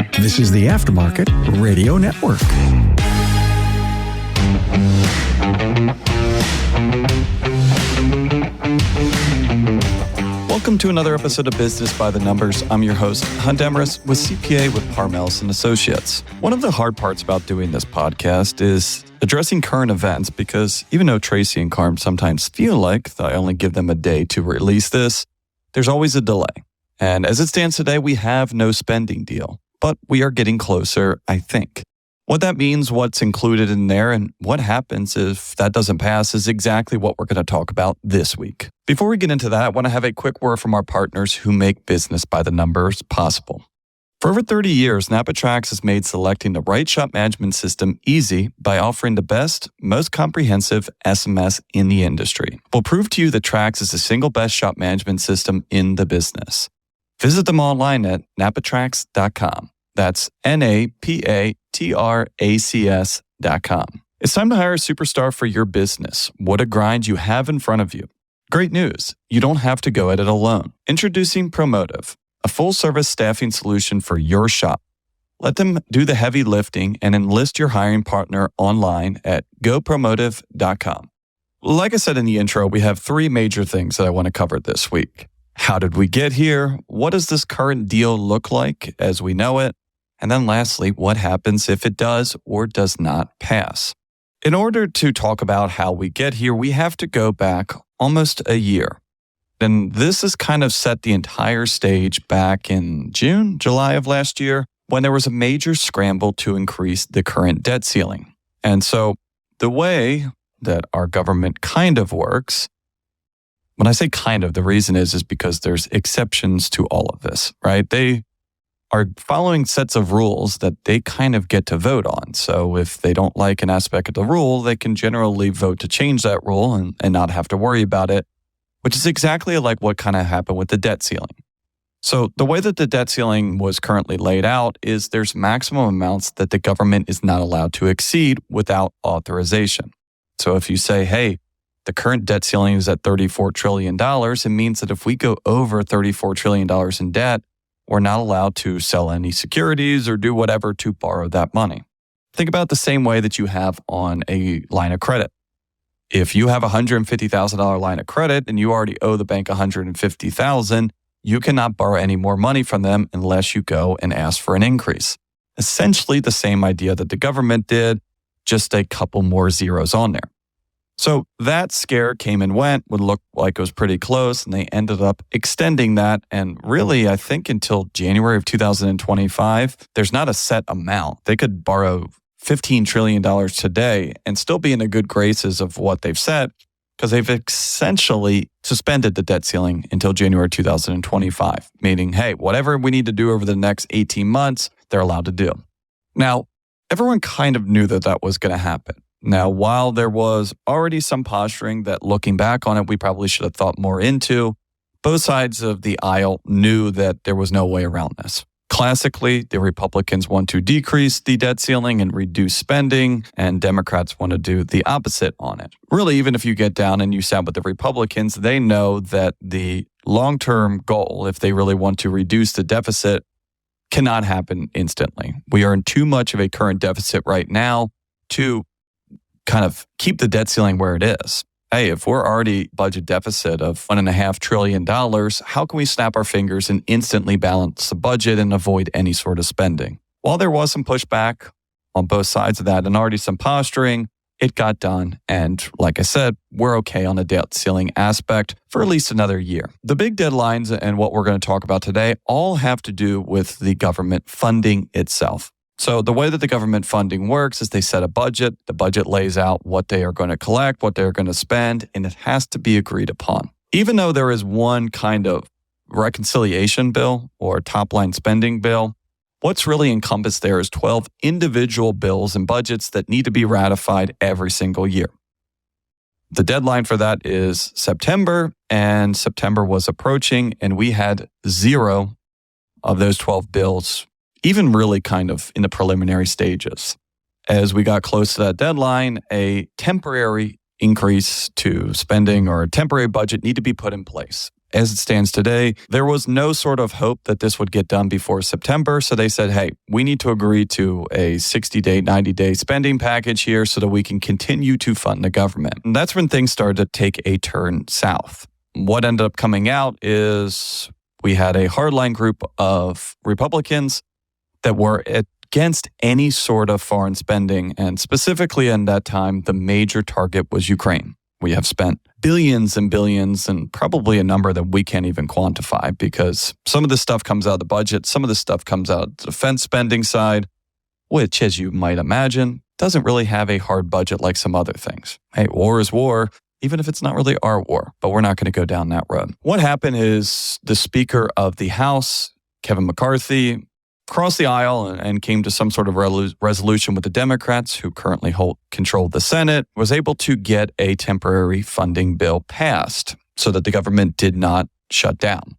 This is the Aftermarket Radio Network. Welcome to another episode of Business by the Numbers. I'm your host, Hunt Demarest, with CPA with Parmelis & Associates. One of the hard parts about doing this podcast is addressing current events, because even though Tracy and Carm sometimes feel like I only give them a day to release this, there's always a delay. And as it stands today, we have no spending deal, but we are getting closer, I think. What that means, what's included in there, and what happens if that doesn't pass is exactly what we're going to talk about this week. Before we get into that, I want to have a quick word from our partners who make Business by the Numbers possible. For over 30 years, NapaTrax has made selecting the right shop management system easy by offering the best, most comprehensive SMS in the industry. We'll prove to you that Trax is the single best shop management system in the business. Visit them online at napatrax.com. That's NAPATRACS.com. It's time to hire a superstar for your business. What a grind you have in front of you. Great news, you don't have to go at it alone. Introducing Promotive, a full-service staffing solution for your shop. Let them do the heavy lifting and enlist your hiring partner online at gopromotive.com. Like I said in the intro, we have three major things that I want to cover this week. How did we get here? What does this current deal look like as we know it? And then lastly, what happens if it does or does not pass? In order to talk about how we get here, we have to go back almost a year. And this has kind of set the entire stage back in July of last year, when there was a major scramble to increase the current debt ceiling. And so the way that our government kind of works, when I say kind of, the reason is because there's exceptions to all of this, right? They are following sets of rules that they kind of get to vote on. So if they don't like an aspect of the rule, they can generally vote to change that rule and not have to worry about it, which is exactly like what kind of happened with the debt ceiling. So the way that the debt ceiling was currently laid out is there's maximum amounts that the government is not allowed to exceed without authorization. So if you say, hey, the current debt ceiling is at $34 trillion, it means that if we go over $34 trillion in debt, we're not allowed to sell any securities or do whatever to borrow that money. Think about the same way that you have on a line of credit. If you have a $150,000 line of credit and you already owe the bank $150,000, you cannot borrow any more money from them unless you go and ask for an increase. Essentially the same idea that the government did, just a couple more zeros on there. So that scare came and went, would look like it was pretty close, and they ended up extending that. And really, I think until January of 2025, there's not a set amount. They could borrow $15 trillion today and still be in the good graces of what they've set, because they've essentially suspended the debt ceiling until January 2025, meaning, hey, whatever we need to do over the next 18 months, they're allowed to do. Now, everyone kind of knew that that was going to happen. Now, while there was already some posturing that looking back on it, we probably should have thought more into, both sides of the aisle knew that there was no way around this. Classically, the Republicans want to decrease the debt ceiling and reduce spending, and Democrats want to do the opposite on it. Really, even if you get down and you sat with the Republicans, they know that the long-term goal, if they really want to reduce the deficit, cannot happen instantly. We are in too much of a current deficit right now to kind of keep the debt ceiling where it is. Hey, if we're already budget deficit of $1.5 trillion, how can we snap our fingers and instantly balance the budget and avoid any sort of spending? While there was some pushback on both sides of that and already some posturing, it got done. And like I said, we're okay on the debt ceiling aspect for at least another year. The big deadlines and what we're going to talk about today all have to do with the government funding itself. So the way that the government funding works is they set a budget. The budget lays out what they are going to collect, what they're going to spend, and it has to be agreed upon. Even though there is one kind of reconciliation bill or top-line spending bill, what's really encompassed there is 12 individual bills and budgets that need to be ratified every single year. The deadline for that is September, and September was approaching, and we had 0 of those 12 bills even really kind of in the preliminary stages. As we got close to that deadline, a temporary increase to spending or a temporary budget need to be put in place. as it stands today, there was no sort of hope that this would get done before September. So they said, hey, we need to agree to a 60-day, 90-day spending package here so that we can continue to fund the government. And that's when things started to take a turn south. What ended up coming out is we had a hardline group of Republicans that were against any sort of foreign spending. And specifically in that time, the major target was Ukraine. We have spent billions and billions and probably a number that we can't even quantify because some of this stuff comes out of the budget. Some of this stuff comes out of the defense spending side, which, as you might imagine, doesn't really have a hard budget like some other things. Hey, war is war, even if it's not really our war, but we're not going to go down that road. What happened is the Speaker of the House, Kevin McCarthy, crossed the aisle and came to some sort of resolution with the Democrats, who currently control the Senate, was able to get a temporary funding bill passed so that the government did not shut down.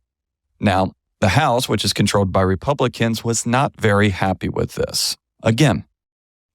Now, the House, which is controlled by Republicans, was not very happy with this. Again,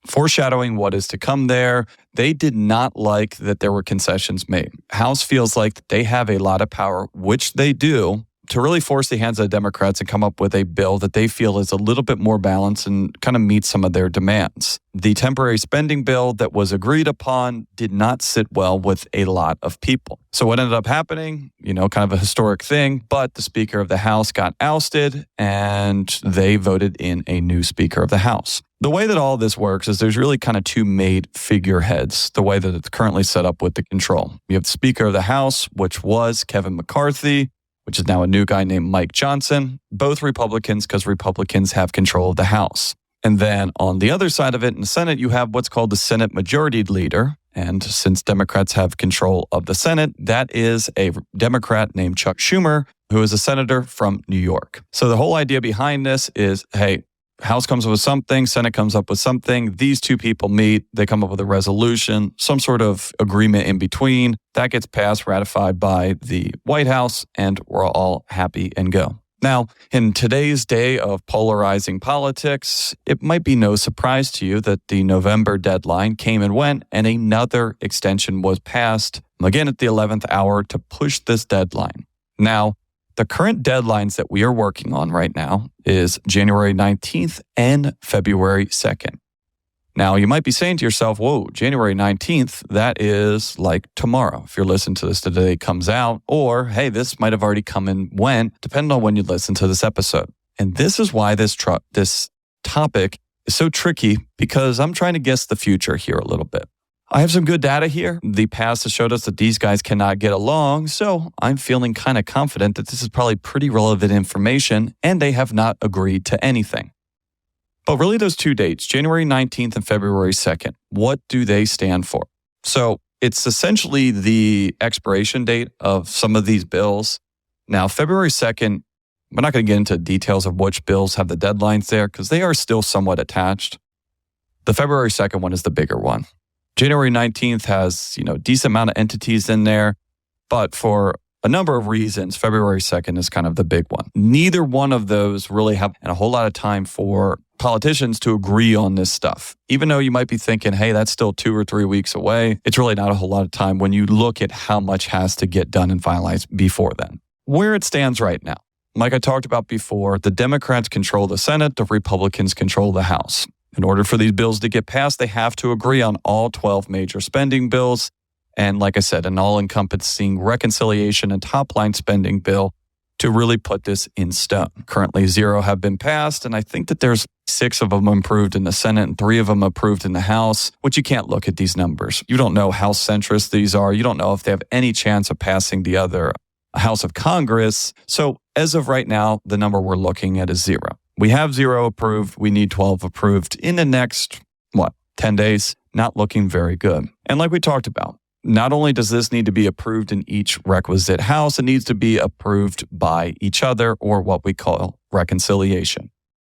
foreshadowing what is to come there, they did not like that there were concessions made. House feels like they have a lot of power, which they do, to really force the hands of the Democrats and come up with a bill that they feel is a little bit more balanced and kind of meets some of their demands. The temporary spending bill that was agreed upon did not sit well with a lot of people. So what ended up happening, kind of a historic thing, but the Speaker of the House got ousted and they voted in a new Speaker of the House. The way that all this works is there's really kind of two main figureheads, the way that it's currently set up with the control. You have the Speaker of the House, which was Kevin McCarthy, which is now a new guy named Mike Johnson, both Republicans because Republicans have control of the House. And then on the other side of it in the Senate, you have what's called the Senate Majority Leader. And since Democrats have control of the Senate, that is a Democrat named Chuck Schumer, who is a senator from New York. So the whole idea behind this is, hey, House comes up with something, Senate comes up with something. These two people meet, they come up with a resolution, some sort of agreement in between. That gets passed, ratified by the White House, and we're all happy and go. Now, in today's day of polarizing politics, it might be no surprise to you that the November deadline came and went, and another extension was passed, again at the 11th hour, to push this deadline. Now, the current deadlines that we are working on right now is January 19th and February 2nd. Now, you might be saying to yourself, whoa, January 19th, that is like tomorrow. If you're listening to this today, it comes out, or hey, this might have already come and went, depending on when you listen to this episode. And this is why this topic is so tricky, because I'm trying to guess the future here a little bit. I have some good data here. The past has showed us that these guys cannot get along, so I'm feeling kind of confident that this is probably pretty relevant information, and they have not agreed to anything. But really those two dates, January 19th and February 2nd, what do they stand for? So it's essentially the expiration date of some of these bills. Now, February 2nd, we're not going to get into details of which bills have the deadlines there because they are still somewhat attached. The February 2nd one is the bigger one. January 19th has, a decent amount of entities in there, but for a number of reasons, February 2nd is kind of the big one. Neither one of those really have a whole lot of time for politicians to agree on this stuff. Even though you might be thinking, hey, that's still 2 or 3 weeks away, it's really not a whole lot of time when you look at how much has to get done and finalized before then. Where it stands right now, like I talked about before, the Democrats control the Senate, the Republicans control the House. In order for these bills to get passed, they have to agree on all 12 major spending bills. And like I said, an all-encompassing reconciliation and top-line spending bill to really put this in stone. Currently, 0 have been passed, and I think that there's 6 of them approved in the Senate and 3 of them approved in the House, which you can't look at these numbers. You don't know how centrist these are. You don't know if they have any chance of passing the other House of Congress. So as of right now, the number we're looking at is 0. We have 0 approved. We need 12 approved in the next, 10 days? Not looking very good. And like we talked about, not only does this need to be approved in each requisite house, it needs to be approved by each other, or what we call reconciliation.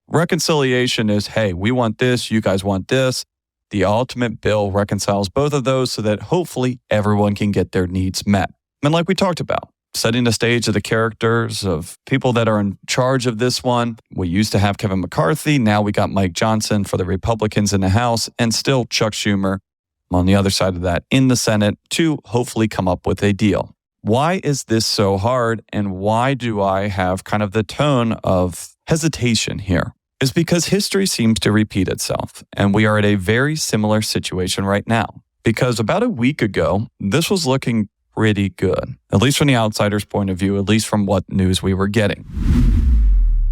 Reconciliation is, hey, we want this, you guys want this. The ultimate bill reconciles both of those so that hopefully everyone can get their needs met. And like we talked about, setting the stage of the characters of people that are in charge of this one. We used to have Kevin McCarthy. Now we got Mike Johnson for the Republicans in the House, and still Chuck Schumer on the other side of that in the Senate to hopefully come up with a deal. Why is this so hard? And why do I have kind of the tone of hesitation here? It's because history seems to repeat itself. And we are at a very similar situation right now. Because about a week ago, this was looking pretty good, at least from the outsider's point of view, at least from what news we were getting.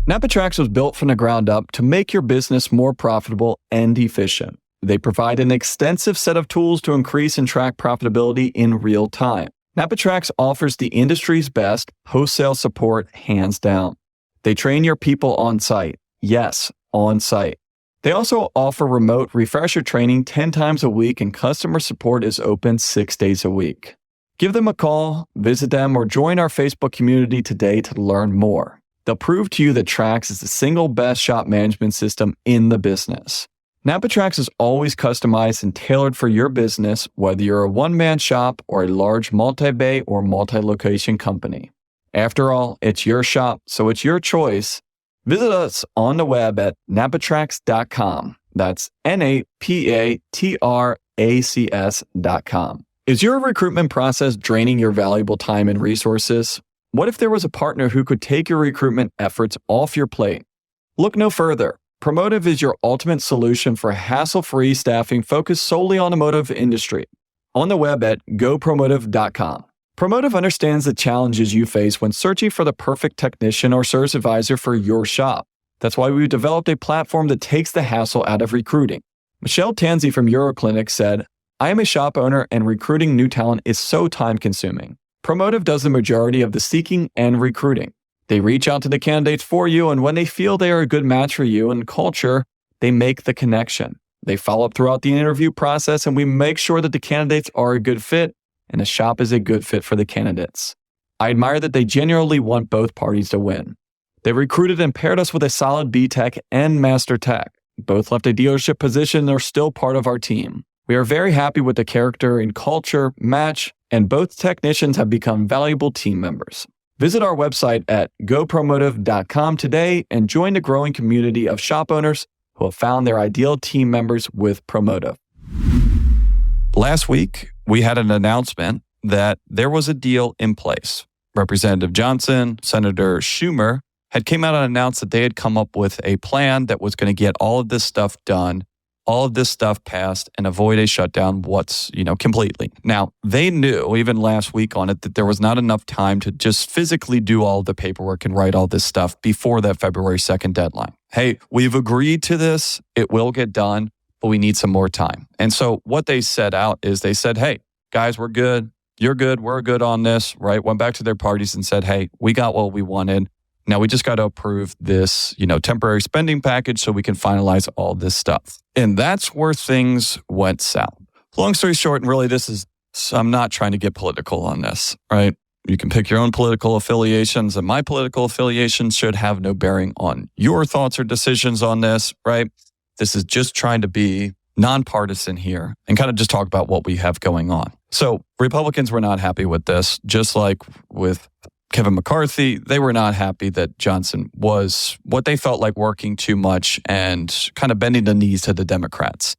NapaTrax was built from the ground up to make your business more profitable and efficient. They provide an extensive set of tools to increase and track profitability in real time. NapaTrax offers the industry's best post-sale support hands down. They train your people on site. Yes, on site. They also offer remote refresher training 10 times a week, and customer support is open 6 days a week. Give them a call, visit them, or join our Facebook community today to learn more. They'll prove to you that Trax is the single best shop management system in the business. NapaTrax is always customized and tailored for your business, whether you're a one-man shop or a large multi-bay or multi-location company. After all, it's your shop, so it's your choice. Visit us on the web at napatrax.com. That's NAPATRACS.com. Is your recruitment process draining your valuable time and resources? What if there was a partner who could take your recruitment efforts off your plate? Look no further. Promotive is your ultimate solution for hassle-free staffing focused solely on the automotive industry. On the web at gopromotive.com. Promotive understands the challenges you face when searching for the perfect technician or service advisor for your shop. That's why we've developed a platform that takes the hassle out of recruiting. Michelle Tanzi from Euroclinic said, "I am a shop owner and recruiting new talent is so time-consuming. Promotive does the majority of the seeking and recruiting. They reach out to the candidates for you, and when they feel they are a good match for you and culture, they make the connection. They follow up throughout the interview process, and we make sure that the candidates are a good fit and the shop is a good fit for the candidates. I admire that they genuinely want both parties to win. They recruited and paired us with a solid B-Tech and Master Tech. Both left a dealership position and are still part of our team. We are very happy with the character and culture match, and both technicians have become valuable team members. Visit our website at gopromotive.com today and join the growing community of shop owners who have found their ideal team members with Promotive." Last week, we had an announcement that there was a deal in place. Representative Johnson, Senator Schumer had came out and announced that they had come up with a plan that was going to get all of this stuff done, all of this stuff passed, and avoid a shutdown completely. Now, they knew even last week on it that there was not enough time to just physically do all the paperwork and write all this stuff before that February 2nd deadline. Hey, we've agreed to this. It will get done, but we need some more time. And so what they set out is they said, hey, guys, we're good. You're good. We're good on this, right? Went back to their parties and said, hey, we got what we wanted. Now we just got to approve this, temporary spending package so we can finalize all this stuff. And that's where things went south. Long story short, and really I'm not trying to get political on this, right? You can pick your own political affiliations, and my political affiliations should have no bearing on your thoughts or decisions on this, right? This is just trying to be nonpartisan here and kind of just talk about what we have going on. So Republicans were not happy with this, just like with Kevin McCarthy. They were not happy that Johnson was what they felt like working too much and kind of bending the knees to the Democrats.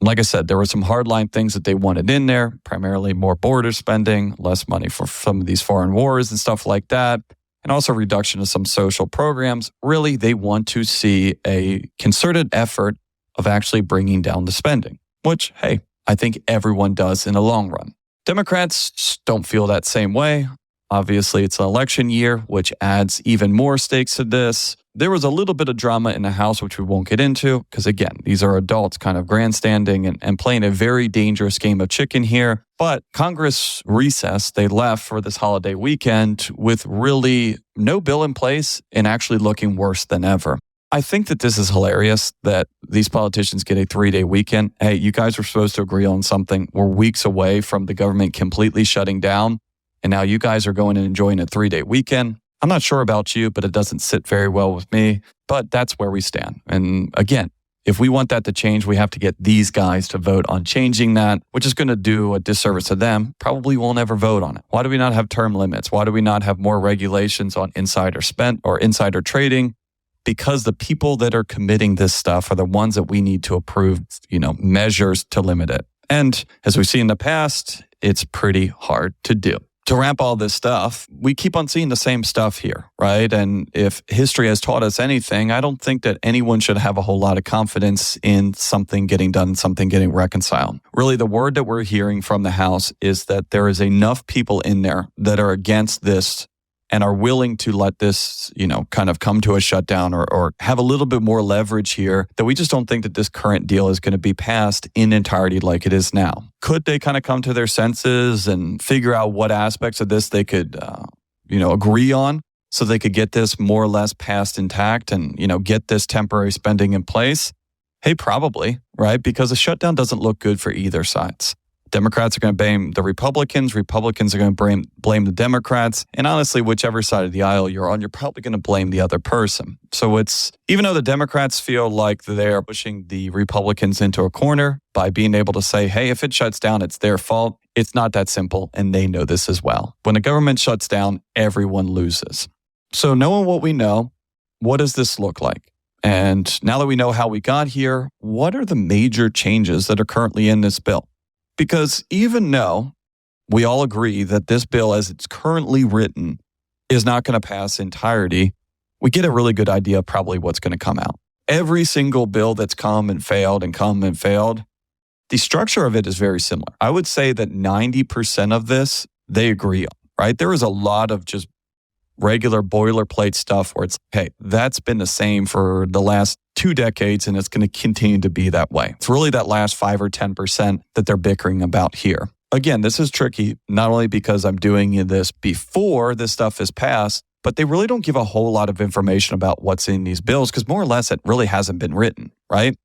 Like I said, there were some hardline things that they wanted in there, primarily more border spending, less money for some of these foreign wars and stuff like that, and also reduction of some social programs. Really, they want to see a concerted effort of actually bringing down the spending, which, hey, I think everyone does in the long run. Democrats don't feel that same way. Obviously, it's an election year, which adds even more stakes to this. There was a little bit of drama in the House, which we won't get into, because again, these are adults kind of grandstanding and playing a very dangerous game of chicken here. But Congress recessed. They left for this holiday weekend with really no bill in place and actually looking worse than ever. I think that this is hilarious that these politicians get a 3-day weekend. Hey, you guys were supposed to agree on something. We're weeks away from the government completely shutting down. And now you guys are going and enjoying a 3-day weekend. I'm not sure about you, but it doesn't sit very well with me. But that's where we stand. And again, if we want that to change, we have to get these guys to vote on changing that, which is going to do a disservice to them. Probably won't ever vote on it. Why do we not have term limits? Why do we not have more regulations on insider spend or insider trading? Because the people that are committing this stuff are the ones that we need to approve, measures to limit it. And as we've seen in the past, it's pretty hard to do. to wrap all this stuff, we keep on seeing the same stuff here, right? And if history has taught us anything, I don't think that anyone should have a whole lot of confidence in something getting done, something getting reconciled. Really, the word that we're hearing from the House is that there is enough people in there that are against this and are willing to let this, kind of come to a shutdown or have a little bit more leverage here, that we just don't think that this current deal is going to be passed in entirety like it is now. Could they kind of come to their senses and figure out what aspects of this they could, agree on so they could get this more or less passed intact and, get this temporary spending in place? Hey, probably, right? Because a shutdown doesn't look good for either sides. Democrats are going to blame the Republicans. Republicans are going to blame the Democrats. And honestly, whichever side of the aisle you're on, you're probably going to blame the other person. So even though the Democrats feel like they're pushing the Republicans into a corner by being able to say, hey, if it shuts down, it's their fault. It's not that simple. And they know this as well. When the government shuts down, everyone loses. So knowing what we know, what does this look like? And now that we know how we got here, what are the major changes that are currently in this bill? Because even though we all agree that this bill as it's currently written is not going to pass entirety, we get a really good idea of probably what's going to come out. Every single bill that's come and failed, the structure of it is very similar. I would say that 90% of this, they agree on, right? There is a lot of just regular boilerplate stuff where it's, hey, that's been the same for the last 2 decades and it's going to continue to be that way. It's really that last 5 or 10% that they're bickering about here. Again, this is tricky, not only because I'm doing this before this stuff is passed, but they really don't give a whole lot of information about what's in these bills because more or less it really hasn't been written, right?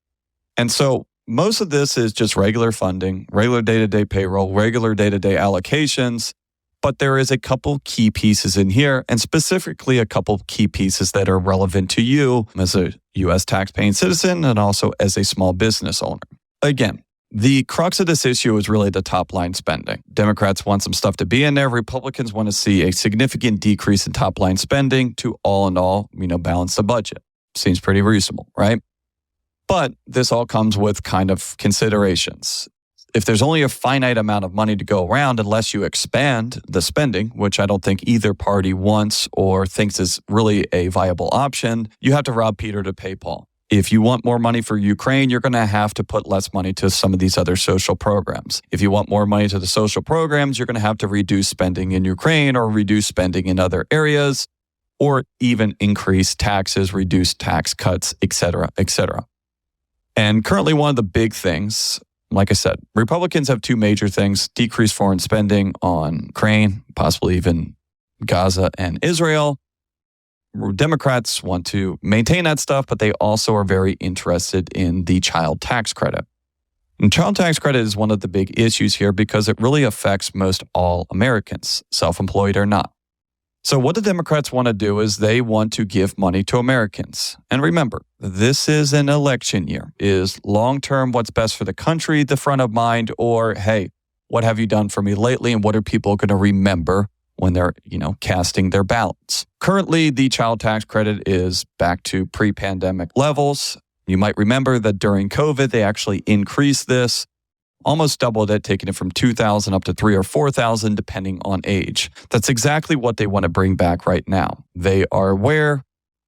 And so most of this is just regular funding, regular day-to-day payroll, regular day-to-day allocations. But there is a couple key pieces in here, and specifically a couple key pieces that are relevant to you as a U.S. tax-paying citizen and also as a small business owner. Again, the crux of this issue is really the top-line spending. Democrats want some stuff to be in there. Republicans want to see a significant decrease in top-line spending to all in all, balance the budget. Seems pretty reasonable, right? But this all comes with kind of considerations. If there's only a finite amount of money to go around, unless you expand the spending, which I don't think either party wants or thinks is really a viable option, you have to rob Peter to pay Paul. If you want more money for Ukraine, you're going to have to put less money to some of these other social programs. If you want more money to the social programs, you're going to have to reduce spending in Ukraine or reduce spending in other areas, or even increase taxes, reduce tax cuts, et cetera, et cetera. And currently one of the big things, like I said, Republicans have 2 major things: decrease foreign spending on Ukraine, possibly even Gaza and Israel. Democrats want to maintain that stuff, but they also are very interested in the child tax credit. And child tax credit is one of the big issues here because it really affects most all Americans, self-employed or not. So what the Democrats want to do is they want to give money to Americans. And remember, this is an election year. Is long-term what's best for the country the front of mind, or, hey, what have you done for me lately and what are people going to remember when they're, casting their ballots? Currently, the child tax credit is back to pre-pandemic levels. You might remember that during COVID, they actually increased this, almost doubled it, taking it from $2,000 up to $3,000 or $4,000, depending on age. That's exactly what they want to bring back right now. They are aware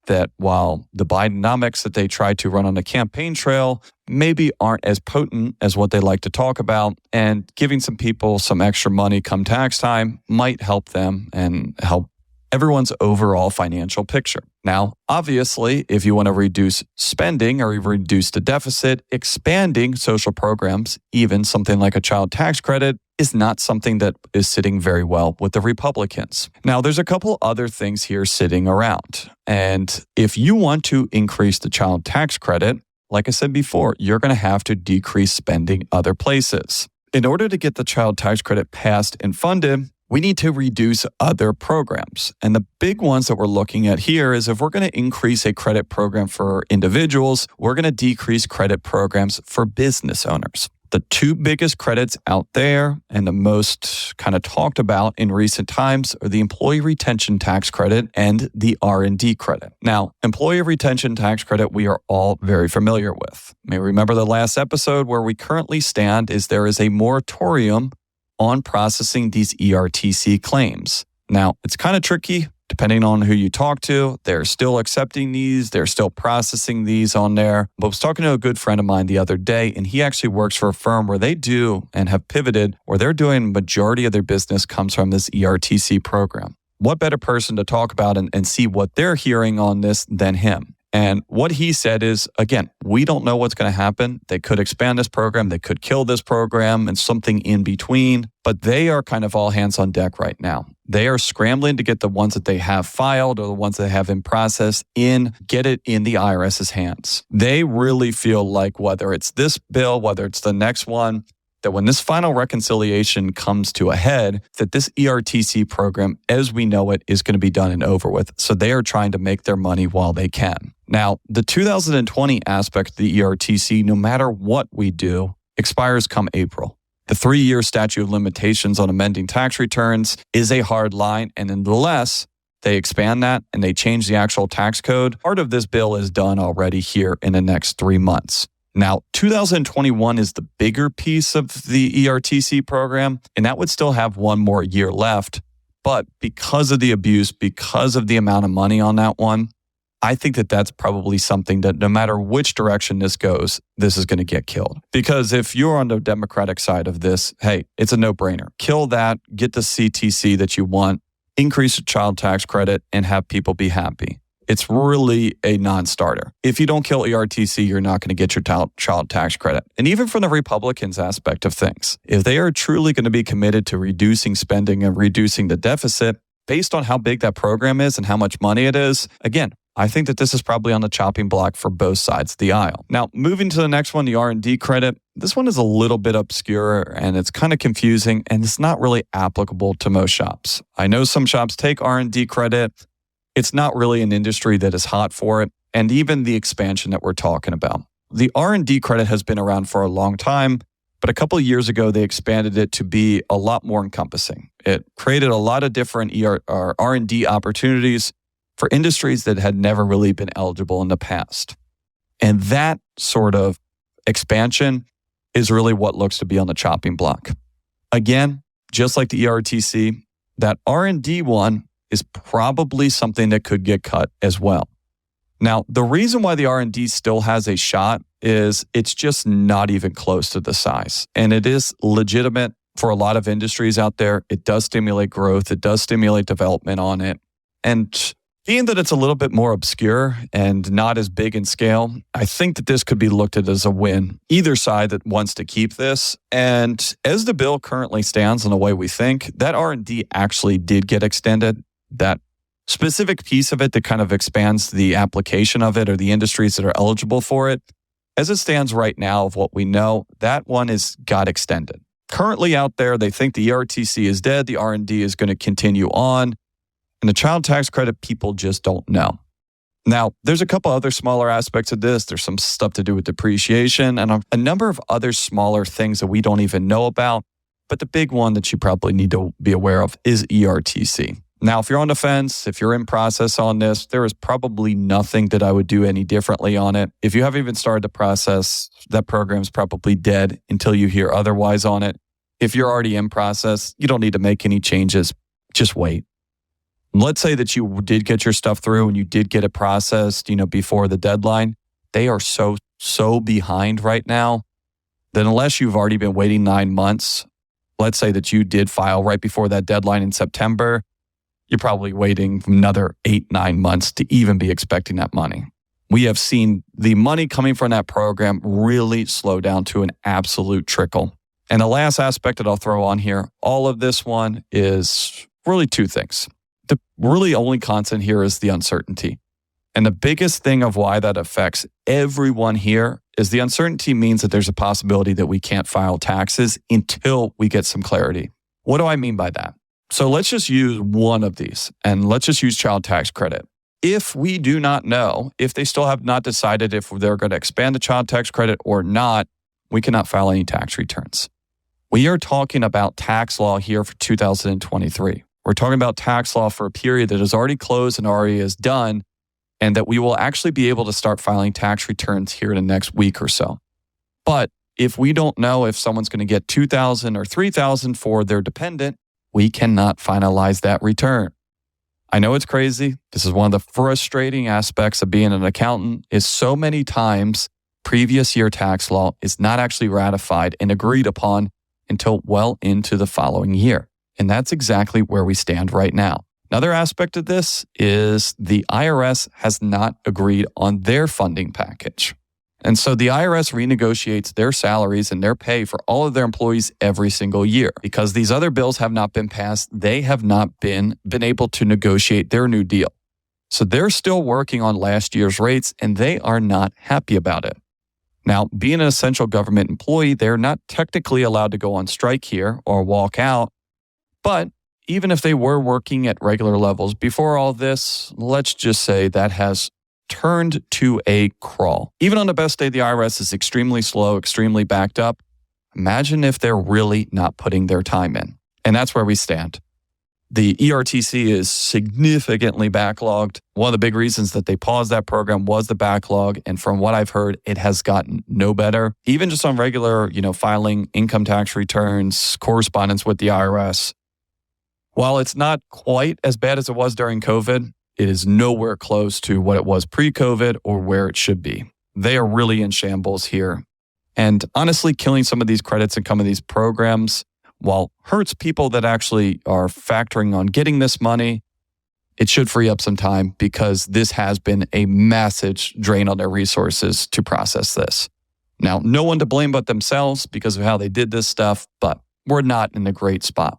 that while the Bidenomics that they tried to run on the campaign trail maybe aren't as potent as what they like to talk about, and giving some people some extra money come tax time might help them and help everyone's overall financial picture. Now, obviously, if you want to reduce spending or reduce the deficit, expanding social programs, even something like a child tax credit, is not something that is sitting very well with the Republicans. Now, there's a couple other things here sitting around. And if you want to increase the child tax credit, like I said before, you're going to have to decrease spending other places. In order to get the child tax credit passed and funded, we need to reduce other programs. And the big ones that we're looking at here is if we're going to increase a credit program for individuals, we're going to decrease credit programs for business owners. The 2 biggest credits out there and the most kind of talked about in recent times are the Employee Retention Tax Credit and the R&D Credit. Now, Employee Retention Tax Credit, we are all very familiar with. You may remember the last episode where we currently stand is there is a moratorium on processing these ERTC claims. Now, it's kind of tricky depending on who you talk to. They're still accepting these. They're still processing these on there. But I was talking to a good friend of mine the other day, and he actually works for a firm where they do and have pivoted, where they're doing majority of their business comes from this ERTC program. What better person to talk about and see what they're hearing on this than him? And what he said is, again, we don't know what's going to happen. They could expand this program. They could kill this program and something in between. But they are kind of all hands on deck right now. They are scrambling to get the ones that they have filed or the ones they have in process get it in the IRS's hands. They really feel like whether it's this bill, whether it's the next one, that when this final reconciliation comes to a head, that this ERTC program, as we know it, is going to be done and over with. So they are trying to make their money while they can. Now, the 2020 aspect of the ERTC, no matter what we do, expires come April. The 3-year statute of limitations on amending tax returns is a hard line, and unless they expand that and they change the actual tax code, part of this bill is done already here in the next 3 months. Now, 2021 is the bigger piece of the ERTC program, and that would still have one more year left. But because of the abuse, because of the amount of money on that one, I think that that's probably something that no matter which direction this goes, this is going to get killed. Because if you're on the Democratic side of this, hey, it's a no-brainer. Kill that, get the CTC that you want, increase the child tax credit, and have people be happy. It's really a non-starter. If you don't kill ERTC, you're not going to get your child tax credit. And even from the Republicans' aspect of things, if they are truly going to be committed to reducing spending and reducing the deficit, based on how big that program is and how much money it is, again, I think that this is probably on the chopping block for both sides of the aisle. Now, moving to the next one, the R&D credit. This one is a little bit obscure and it's kind of confusing and it's not really applicable to most shops. I know some shops take R&D credit. It's not really an industry that is hot for it. And even the expansion that we're talking about. The R&D credit has been around for a long time, but a couple of years ago, they expanded it to be a lot more encompassing. It created a lot of different R&D opportunities for industries that had never really been eligible in the past. And that sort of expansion is really what looks to be on the chopping block. Again, just like the ERTC, that R&D one is probably something that could get cut as well. Now, the reason why the R&D still has a shot is it's just not even close to the size. And it is legitimate for a lot of industries out there. It does stimulate growth. It does stimulate development on it. And being that it's a little bit more obscure and not as big in scale, I think that this could be looked at as a win. Either side that wants to keep this. And as the bill currently stands and the way we think, that R&D actually did get extended. That specific piece of it that kind of expands the application of it or the industries that are eligible for it. As it stands right now of what we know, that one got extended. Currently out there, they think the ERTC is dead. The R&D is going to continue on. And the child tax credit, people just don't know. Now, there's a couple other smaller aspects of this. There's some stuff to do with depreciation and a number of other smaller things that we don't even know about. But the big one that you probably need to be aware of is ERTC. Now, if you're on the fence, if you're in process on this, there is probably nothing that I would do any differently on it. If you haven't even started the process, that program's probably dead until you hear otherwise on it. If you're already in process, you don't need to make any changes. Just wait. Let's say that you did get your stuff through and you did get it processed, before the deadline. They are so behind right now that unless you've already been waiting 9 months, let's say that you did file right before that deadline in September, you're probably waiting another 8-9 months to even be expecting that money. We have seen the money coming from that program really slow down to an absolute trickle. And the last aspect that I'll throw on here, all of this one is really two things. The really only constant here is the uncertainty. And the biggest thing of why that affects everyone here is the uncertainty means that there's a possibility that we can't file taxes until we get some clarity. What do I mean by that? So let's just use one of these and let's just use child tax credit. If we do not know, if they still have not decided if they're going to expand the child tax credit or not, we cannot file any tax returns. We are talking about tax law here for 2023. We're talking about tax law for a period that is already closed and already is done, and that we will actually be able to start filing tax returns here in the next week or so. But if we don't know if someone's going to get $2,000 or $3,000 for their dependent, we cannot finalize that return. I know it's crazy. This is one of the frustrating aspects of being an accountant is so many times previous year tax law is not actually ratified and agreed upon until well into the following year. And that's exactly where we stand right now. Another aspect of this is the IRS has not agreed on their funding package. And so the IRS renegotiates their salaries and their pay for all of their employees every single year. Because these other bills have not been passed, they have not been able to negotiate their new deal. So they're still working on last year's rates and they are not happy about it. Now, being an essential government employee, they're not technically allowed to go on strike here or walk out. But even if they were working at regular levels before all this, let's just say that has turned to a crawl. Even on the best day, the IRS is extremely slow, extremely backed up. Imagine if they're really not putting their time in. And that's where we stand. The ERTC is significantly backlogged. One of the big reasons that they paused that program was the backlog. And from what I've heard, it has gotten no better. Even just on regular, filing income tax returns, correspondence with the IRS. While it's not quite as bad as it was during COVID, it is nowhere close to what it was pre-COVID or where it should be. They are really in shambles here. And honestly, killing some of these credits and some of these programs, while hurts people that actually are factoring on getting this money, it should free up some time because this has been a massive drain on their resources to process this. Now, no one to blame but themselves because of how they did this stuff, but we're not in a great spot.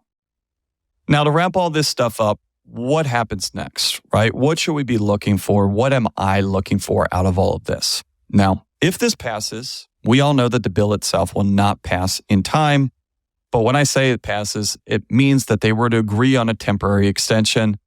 Now, to wrap all this stuff up, what happens next, right? What should we be looking for? What am I looking for out of all of this? Now, if this passes, we all know that the bill itself will not pass in time. But when I say it passes, it means that they were to agree on a temporary extension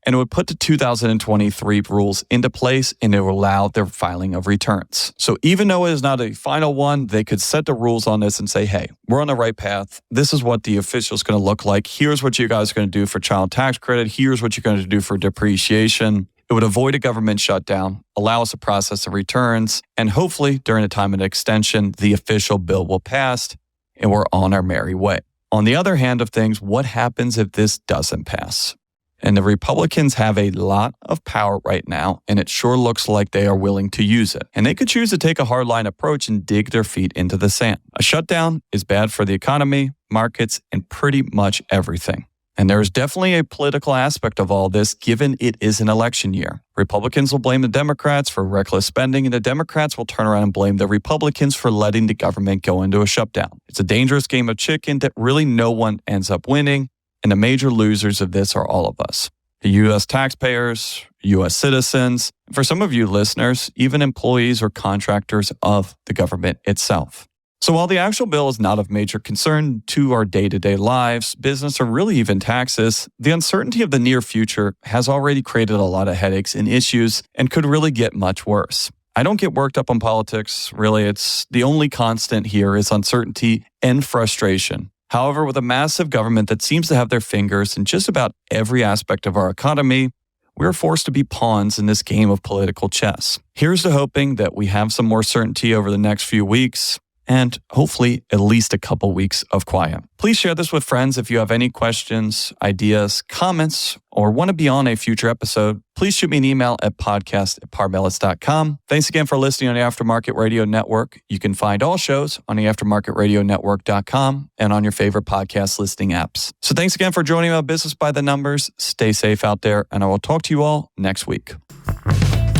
and it would put the 2023 rules into place and it would allow their filing of returns. So even though it is not a final one, they could set the rules on this and say, hey, we're on the right path. This is what the official is going to look like. Here's what you guys are going to do for child tax credit. Here's what you're going to do for depreciation. It would avoid a government shutdown, allow us to process the returns, and hopefully during the time of the extension, the official bill will pass and we're on our merry way. On the other hand of things, what happens if this doesn't pass? And the Republicans have a lot of power right now, and it sure looks like they are willing to use it. And they could choose to take a hardline approach and dig their feet into the sand. A shutdown is bad for the economy, markets, and pretty much everything. And there is definitely a political aspect of all this, given it is an election year. Republicans will blame the Democrats for reckless spending, and the Democrats will turn around and blame the Republicans for letting the government go into a shutdown. It's a dangerous game of chicken that really no one ends up winning, and the major losers of this are all of us. The U.S. taxpayers, U.S. citizens, and for some of you listeners, even employees or contractors of the government itself. So while the actual bill is not of major concern to our day-to-day lives, business, or really even taxes, the uncertainty of the near future has already created a lot of headaches and issues and could really get much worse. I don't get worked up on politics. Really, it's the only constant here is uncertainty and frustration. However, with a massive government that seems to have their fingers in just about every aspect of our economy, we're forced to be pawns in this game of political chess. Here's to hoping that we have some more certainty over the next few weeks, and hopefully at least a couple weeks of quiet. Please share this with friends if you have any questions, ideas, comments, or want to be on a future episode. Please shoot me an email at podcast@parmelis.com. Thanks again for listening on the Aftermarket Radio Network. You can find all shows on the aftermarketradionetwork.com and on your favorite podcast listening apps. So thanks again for joining me on Business by the Numbers. Stay safe out there, and I will talk to you all next week.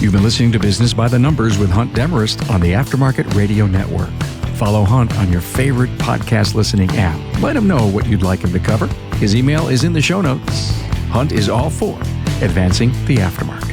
You've been listening to Business by the Numbers with Hunt Demarest on the Aftermarket Radio Network. Follow Hunt on your favorite podcast listening app. Let him know what you'd like him to cover. His email is in the show notes. Hunt is all for advancing the aftermarket.